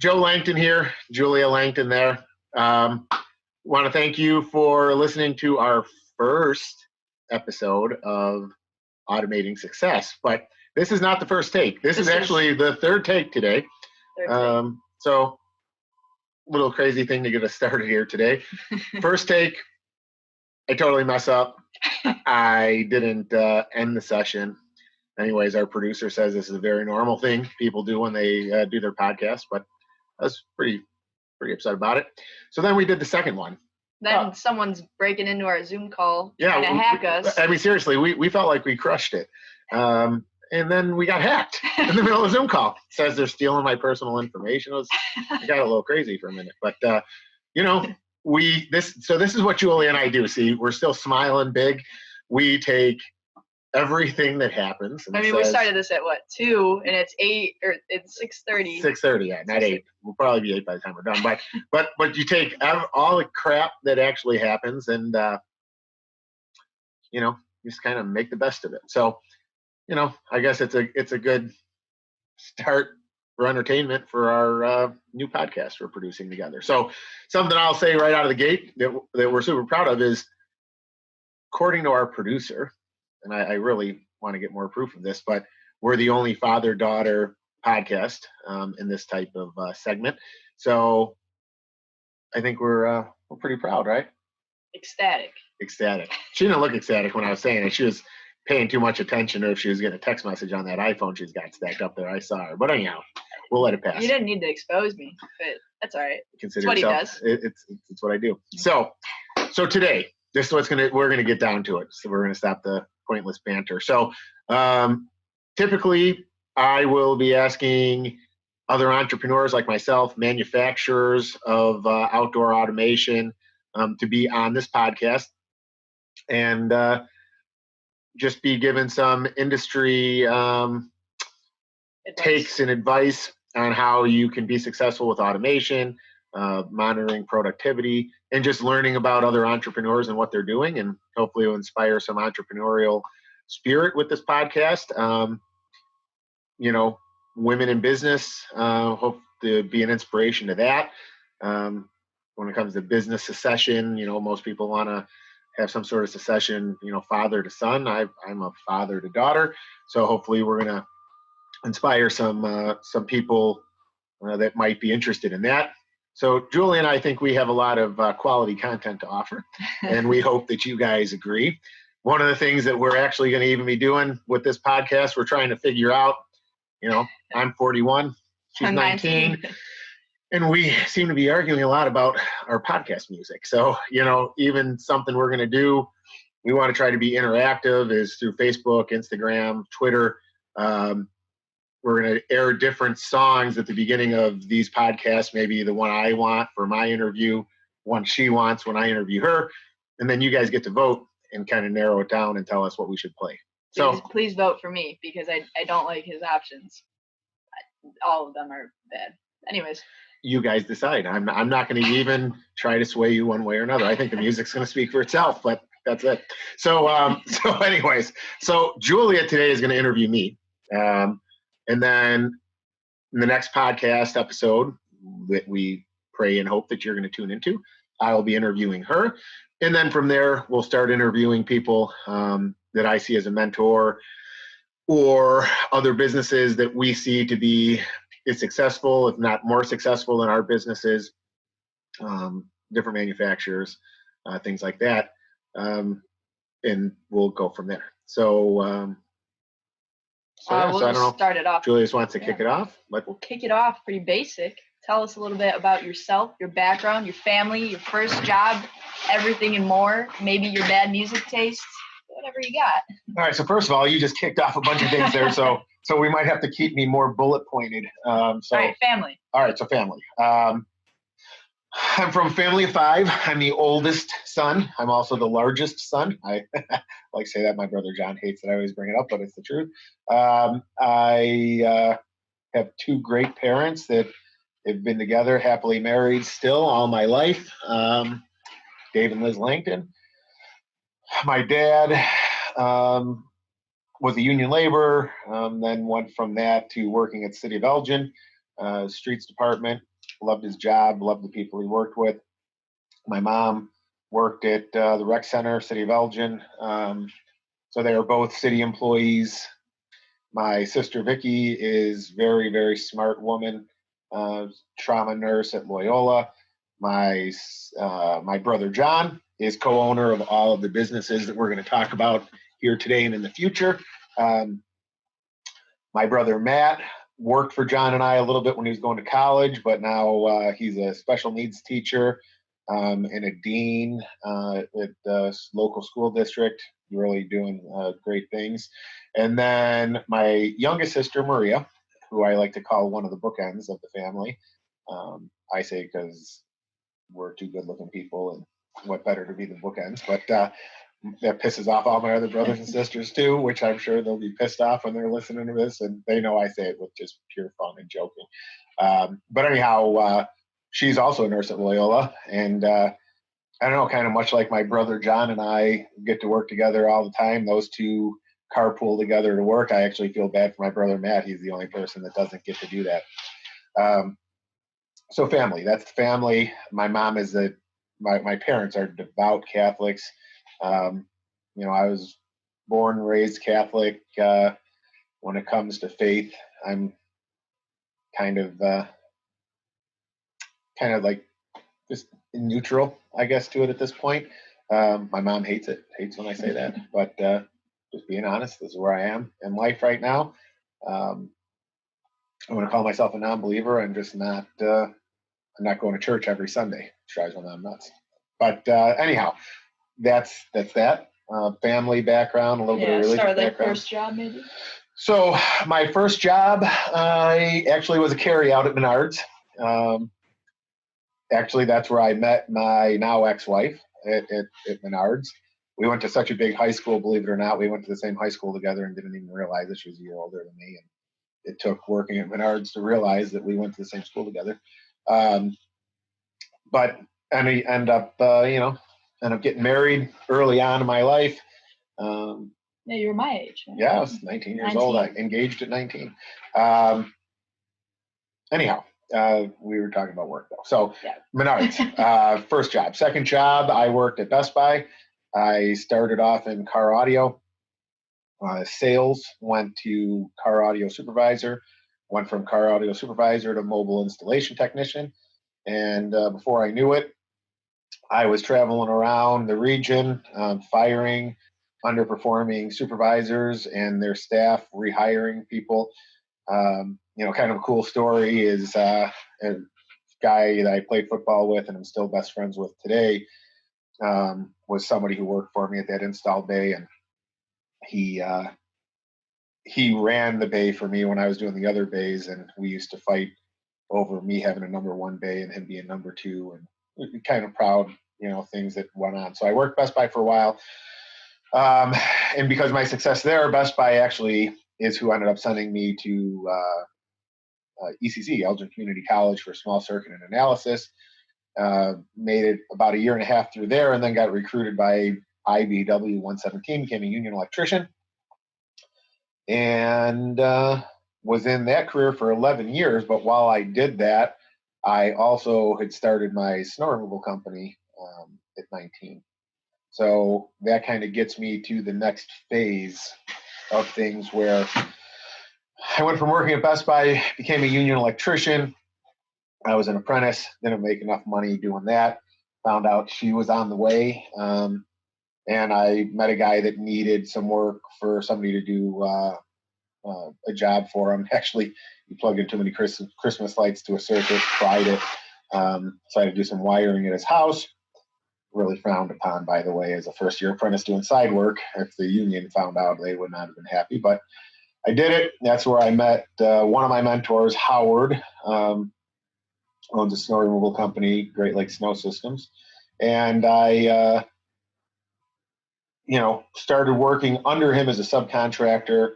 Joe Langton here, Julia Langton there. Want to thank you for listening to our first episode of Automating Success. But this is not the first take. This is actually the third take today. So, little crazy thing to get us started here today. First take, I totally mess up. I didn't end the session. Anyways, our producer says this is a very normal thing people do when they do their podcast, but I was pretty upset about it. So then we did the second one. Then someone's breaking into our Zoom call trying to hack us. I mean, seriously, we felt like we crushed it. And then we got hacked in the middle of a Zoom call. It says they're stealing my personal information. It got a little crazy for a minute. But, this is what Julie and I do. See, we're still smiling big. We take everything that happens. We started this at 2, and it's 8 or it's 6:30. 6:30, yeah, not 8. We'll probably be 8 by the time we're done. But you take all the crap that actually happens, and you just kind of make the best of it. So, I guess it's a good start for entertainment for our new podcast we're producing together. So, something I'll say right out of the gate that we're super proud of is, according to our producer. And I really want to get more proof of this, but we're the only father-daughter podcast in this type of segment. So I think we're pretty proud, right? Ecstatic. She didn't look ecstatic when I was saying it. She was paying too much attention to if she was getting a text message on that iPhone she's got stacked up there. I saw her. But anyhow, we'll let it pass. You didn't need to expose me, but that's all right. Consider what yourself, he does. It's what I do. So today, this is we're going to get down to it. So we're going to stop the pointless banter. So typically I will be asking other entrepreneurs like myself, manufacturers of outdoor automation, to be on this podcast and just be given some industry takes and advice on how you can be successful with automation, monitoring productivity, and just learning about other entrepreneurs and what they're doing, and hopefully will inspire some entrepreneurial spirit with this podcast. Women in business, hope to be an inspiration to that. When it comes to business succession, most people want to have some sort of succession, father to son. I'm a father to daughter. So hopefully we're going to inspire some people that might be interested in that. So Julie and I think we have a lot of quality content to offer, and we hope that you guys agree. One of the things that we're actually going to even be doing with this podcast, we're trying to figure out, I'm 41, she's 19, and we seem to be arguing a lot about our podcast music. So, even something we're going to do, we want to try to be interactive is through Facebook, Instagram, Twitter. We're going to air different songs at the beginning of these podcasts, maybe the one I want for my interview, one she wants when I interview her, and then you guys get to vote and kind of narrow it down and tell us what we should play. Please vote for me because I don't like his options. All of them are bad. Anyways. You guys decide. I'm not going to even try to sway you one way or another. I think the music's going to speak for itself, but that's it. So anyways, Julia today is going to interview me. And then in the next podcast episode that we pray and hope that you're going to tune into, I will be interviewing her. And then from there, we'll start interviewing people that I see as a mentor or other businesses that we see to be as successful, if not more successful than our businesses, different manufacturers, things like that. And we'll go from there. We'll I don't know. Start it off. Julius wants to kick it off. We'll kick it off pretty basic. Tell us a little bit about yourself, your background, your family, your first job, everything and more. Maybe your bad music tastes, whatever you got. All right. So first of all, you just kicked off a bunch of things there. So we might have to keep me more bullet pointed. All right, family. All right. So family. I'm from a family of 5. I'm the oldest son. I'm also the largest son. I like to say that. My brother John hates that I always bring it up, but it's the truth. I have 2 great parents that have been together, happily married still all my life. Dave and Liz Langton. My dad was a union laborer, then went from that to working at the City of Elgin, streets department. loved his job, loved the people he worked with. My mom worked at the rec center, City of Elgin. So they were both city employees. My sister Vicky is very, very smart woman, trauma nurse at Loyola. My brother John is co-owner of all of the businesses that we're going to talk about here today and in the future. My brother Matt worked for John and I a little bit when he was going to college, but now he's a special needs teacher and a dean at the local school district, really doing great things. And then my youngest sister, Maria, who I like to call one of the bookends of the family. I say because we're two good-looking people, and what better to be the bookends? But that pisses off all my other brothers and sisters too, which I'm sure they'll be pissed off when they're listening to this, and they know I say it with just pure fun and joking. But anyhow, she's also a nurse at Loyola, and I don't know, kind of much like my brother John and I get to work together all the time. Those two carpool together to work. I actually feel bad for my brother Matt. He's the only person that doesn't get to do that. So family, that's the family. My mom is my parents are devout Catholics. I was born and raised Catholic. When it comes to faith, I'm kind of like just neutral, I guess, to it at this point. My mom hates when I say that, but just being honest, this is where I am in life right now. I'm going to call myself a non-believer. I'm just not. I'm not going to church every Sunday. It drives my mom nuts. But anyhow, that's that. Family background, a little bit of religious start with background. Their first job, maybe. So my first job, I actually was a carryout at Menards. Actually, that's where I met my now ex-wife at Menards. We went to such a big high school, believe it or not. We went to the same high school together and didn't even realize that she was a year older than me. And it took working at Menards to realize that we went to the same school together. But we end up getting married early on in my life. Yeah, you were my age. Right? Yeah, I was 19 years old. I engaged at 19. Anyhow, we were talking about work though. So yeah. Menards, first job. Second job, I worked at Best Buy. I started off in car audio. Sales, went to car audio supervisor, went from car audio supervisor to mobile installation technician. And before I knew it, I was traveling around the region, firing underperforming supervisors and their staff, rehiring people. Kind of a cool story is a guy that I played football with and I'm still best friends with today, was somebody who worked for me at that install bay, and he ran the bay for me when I was doing the other bays, and we used to fight over me having a number one bay and him being number two, and we'd be kind of proud, things that went on. So I worked Best Buy for a while. And because of my success there, Best Buy actually is who ended up sending me to ECC, Elgin Community College, for small circuit and analysis. Made it about a year and a half through there, and then got recruited by IBW 117, became a union electrician, and was in that career for 11 years. But while I did that, I also had started my snow removal company at 19. So that kind of gets me to the next phase of things, where I went from working at Best Buy, became a union electrician. I was an apprentice, didn't make enough money doing that. Found out she was on the way. And I met a guy that needed some work for somebody to do a job for him. Actually, he plugged in too many Christmas lights to a circuit, fried it. So I had to do some wiring at his house. Really frowned upon, by the way, as a first-year apprentice doing side work. If the union found out, they would not have been happy. But I did it. That's where I met one of my mentors, Howard, owns a snow removal company, Great Lakes Snow Systems. And I, started working under him as a subcontractor.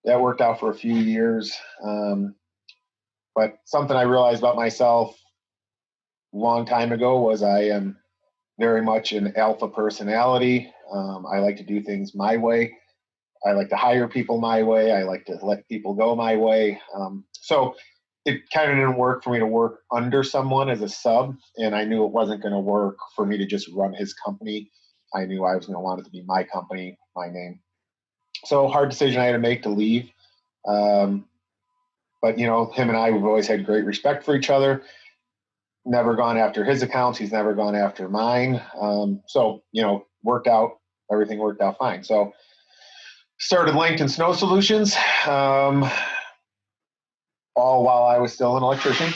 That worked out for a few years. But something I realized about myself a long time ago was I am very much an alpha personality. I like to do things my way. I like to hire people my way. I like to let people go my way. So it kind of didn't work for me to work under someone as a sub, and I knew it wasn't going to work for me to just run his company. I knew I was going to want it to be my company, my name. So hard decision I had to make to leave. But him and I, we've always had great respect for each other. Never gone after his accounts. He's never gone after mine. So worked out. Everything worked out fine. So started Langton Snow Solutions, all while I was still an electrician.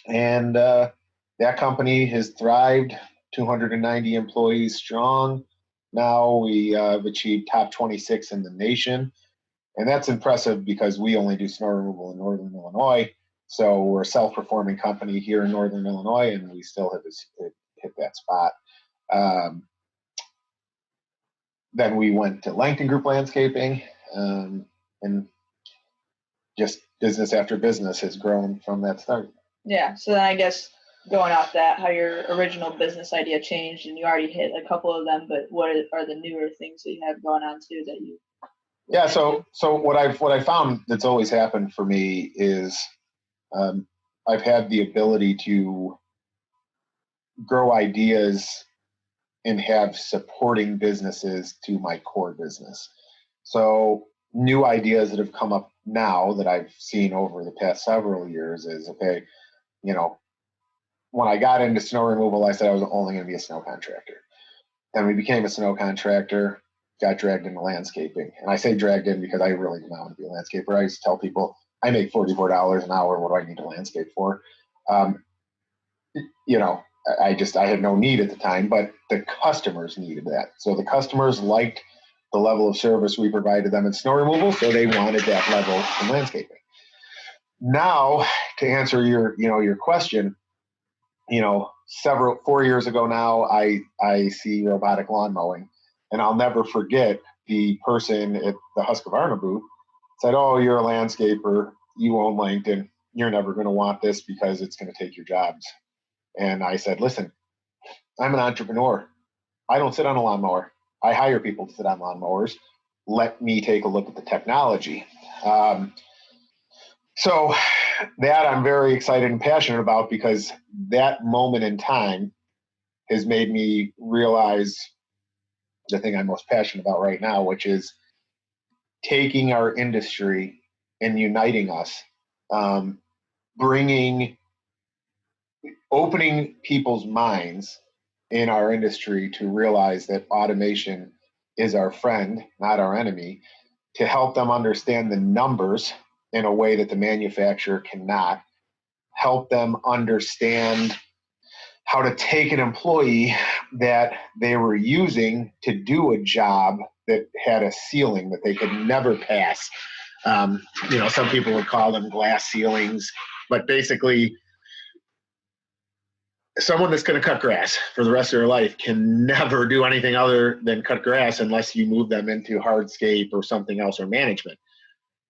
And that company has thrived, 290 employees strong. Now we have achieved top 26 in the nation. And that's impressive because we only do snow removal in Northern Illinois. So we're a self-performing company here in Northern Illinois, and we still have hit that spot. Then we went to Langton Group Landscaping, and just business after business has grown from that start. Yeah. So then I guess going off that, how your original business idea changed, and you already hit a couple of them, but what are the newer things that you have going on too that you? Yeah. So what I found that's always happened for me is I've had the ability to grow ideas and have supporting businesses to my core business. So new ideas that have come up now that I've seen over the past several years is, okay, when I got into snow removal, I said I was only going to be a snow contractor. Then we became a snow contractor, got dragged into landscaping. And I say dragged in because I really did not want to be a landscaper. I used to tell people, I make $44 an hour. What do I need to landscape for? I had no need at the time, but the customers needed that. So the customers liked the level of service we provided them in snow removal, so they wanted that level in landscaping. Now, to answer your question, 4 years ago now, I see robotic lawn mowing, and I'll never forget the person at the Husqvarna booth said, "Oh, you're a landscaper, you own Langton, you're never going to want this because it's going to take your jobs." And I said, "Listen, I'm an entrepreneur. I don't sit on a lawnmower. I hire people to sit on lawnmowers. Let me take a look at the technology." So that I'm very excited and passionate about, because that moment in time has made me realize the thing I'm most passionate about right now, which is taking our industry and uniting us, opening people's minds in our industry to realize that automation is our friend, not our enemy, to help them understand the numbers in a way that the manufacturer cannot, help them understand how to take an employee that they were using to do a job that had a ceiling that they could never pass. Some people would call them glass ceilings, but basically someone that's going to cut grass for the rest of their life can never do anything other than cut grass unless you move them into hardscape or something else, or management.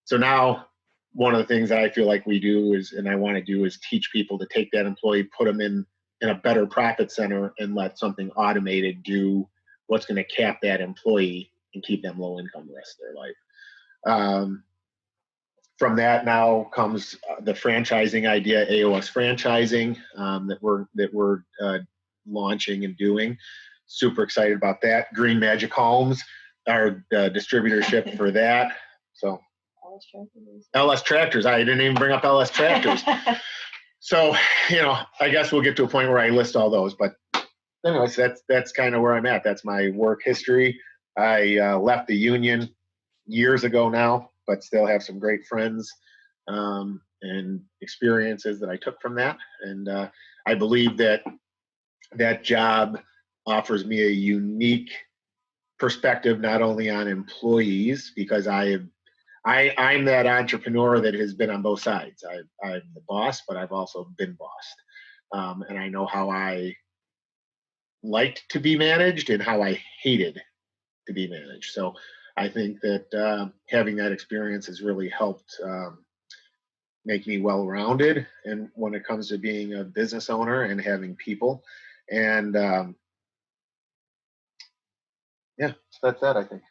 So now one of the things that I feel like we do is, and I want to do, is teach people to take that employee, put them in a better profit center, and let something automated do what's going to cap that employee and keep them low income the rest of their life. From that now comes the franchising idea, AOS franchising, that we're launching and doing. Super excited about that. Green Magic Homes, our distributorship for that. So LS Tractors. I didn't even bring up LS Tractors. So, I guess we'll get to a point where I list all those. But anyways, that's kind of where I'm at. That's my work history. I left the union years ago now, but still have some great friends and experiences that I took from that. And I believe that job offers me a unique perspective, not only on employees, because I'm that entrepreneur that has been on both sides. I'm the boss, but I've also been bossed. And I know how I liked to be managed and how I hated to be managed. So I think that having that experience has really helped make me well-rounded. And when it comes to being a business owner and having people, and so that's that, I think.